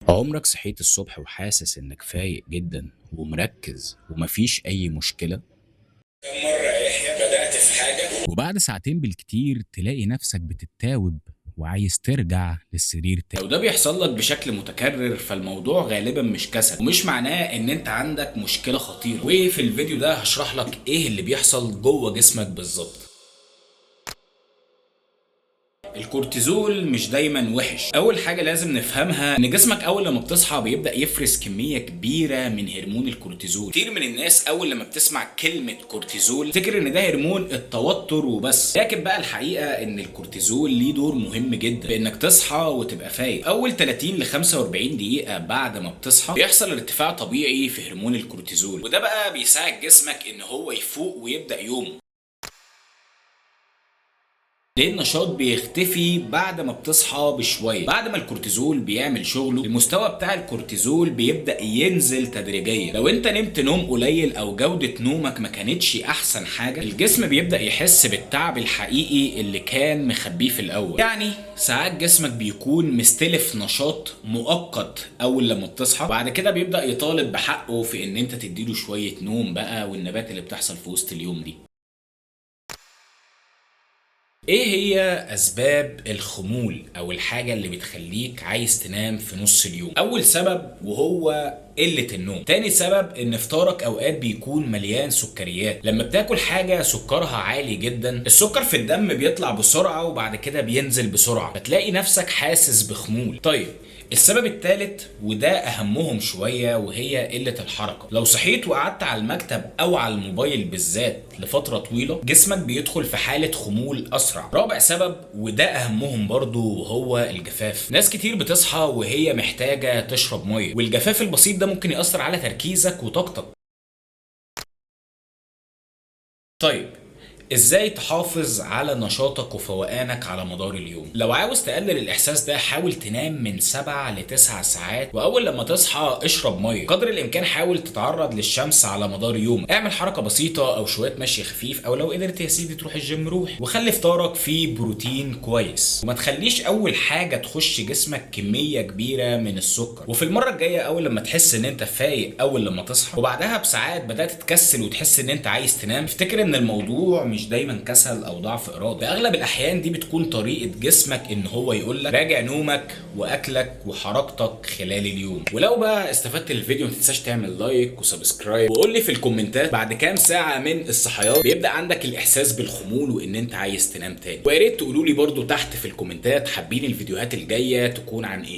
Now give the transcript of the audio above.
عمرك صحيت الصبح وحاسس انك فايق جدا ومركز ومفيش اي مشكلة؟ كم مرة يحيى بدأت في حاجة. وبعد ساعتين بالكتير تلاقي نفسك بتتاوب وعايز ترجع للسرير تاني. لو ده بيحصل لك بشكل متكرر فالموضوع غالبا مش كسل ومش معناه ان انت عندك مشكلة خطيرة، وفي الفيديو ده هشرح لك ايه اللي بيحصل جوه جسمك بالظبط. الكورتيزول مش دايما وحش. اول حاجه لازم نفهمها ان جسمك اول لما بتصحى بيبدا يفرز كميه كبيره من هرمون الكورتيزول. كتير من الناس اول لما بتسمع كلمه كورتيزول تفتكر ان ده هرمون التوتر وبس، لكن بقى الحقيقه ان الكورتيزول ليه دور مهم جدا بانك تصحى وتبقى فايق. اول 30 ل 45 دقيقه بعد ما بتصحى بيحصل ارتفاع طبيعي في هرمون الكورتيزول، وده بقى بيساعد جسمك ان هو يفوق ويبدا يومه. ليه النشاط بيختفي بعد ما بتصحى بشويه. بعد ما الكورتيزول بيعمل شغله المستوى بتاع الكورتيزول بيبدا ينزل تدريجيا. لو انت نمت نوم قليل او جوده نومك ما كانتش احسن حاجه، الجسم بيبدا يحس بالتعب الحقيقي اللي كان مخبيه في الاول. يعني ساعات جسمك بيكون مستلف نشاط مؤقت اول لما بتصحى، بعد كده بيبدا يطالب بحقه في ان انت تديله شويه نوم بقى والنبات اللي بتحصل في وسط اليوم دي. ايه هي اسباب الخمول او الحاجة اللي بتخليك عايز تنام في نص اليوم؟ اول سبب وهو قلة النوم. تاني سبب ان فطارك اوقات بيكون مليان سكريات. لما بتاكل حاجة سكرها عالي جدا السكر في الدم بيطلع بسرعة وبعد كده بينزل بسرعة فتلاقي نفسك حاسس بخمول. طيب السبب الثالث وده اهمهم شوية وهي قلة الحركة. لو صحيت وقعدت على المكتب او على الموبايل بالذات لفترة طويلة جسمك بيدخل في حالة خمول اسرع. رابع سبب وده اهمهم برضو وهو الجفاف. ناس كتير بتصحى وهي محتاجة تشرب مية، والجفاف البسيط ده ممكن يأثر على تركيزك وطاقتك. طيب ازاي تحافظ على نشاطك وفوقانك على مدار اليوم؟ لو عاوز تقلل الاحساس ده حاول تنام من 7 ل 9 ساعات، واول لما تصحى اشرب ميه. قدر الامكان حاول تتعرض للشمس على مدار يوم، اعمل حركه بسيطه او شويه مشي خفيف، او لو قدرت يا سيدي تروح الجيم روح، وخلي فطارك فيه بروتين كويس، وما تخليش اول حاجه تخش جسمك كميه كبيره من السكر. وفي المره الجايه اول لما تحس ان انت فايق اول لما تصحى وبعدها بساعات بدات تكسل وتحس ان انت عايز تنام، افتكر ان الموضوع مش دايما كسل او ضعف اراده. باغلب الاحيان دي بتكون طريقه جسمك ان هو يقول لك راجع نومك واكلك وحركتك خلال اليوم. ولو بقى استفدت الفيديو ما تنساش تعمل لايك وسبسكرايب، وقول لي في الكومنتات بعد كام ساعه من الصحيان بيبدا عندك الاحساس بالخمول وان انت عايز تنام تاني. ويا ريت تقولوا لي برده تحت في الكومنتات حابين الفيديوهات الجايه تكون عن ايه.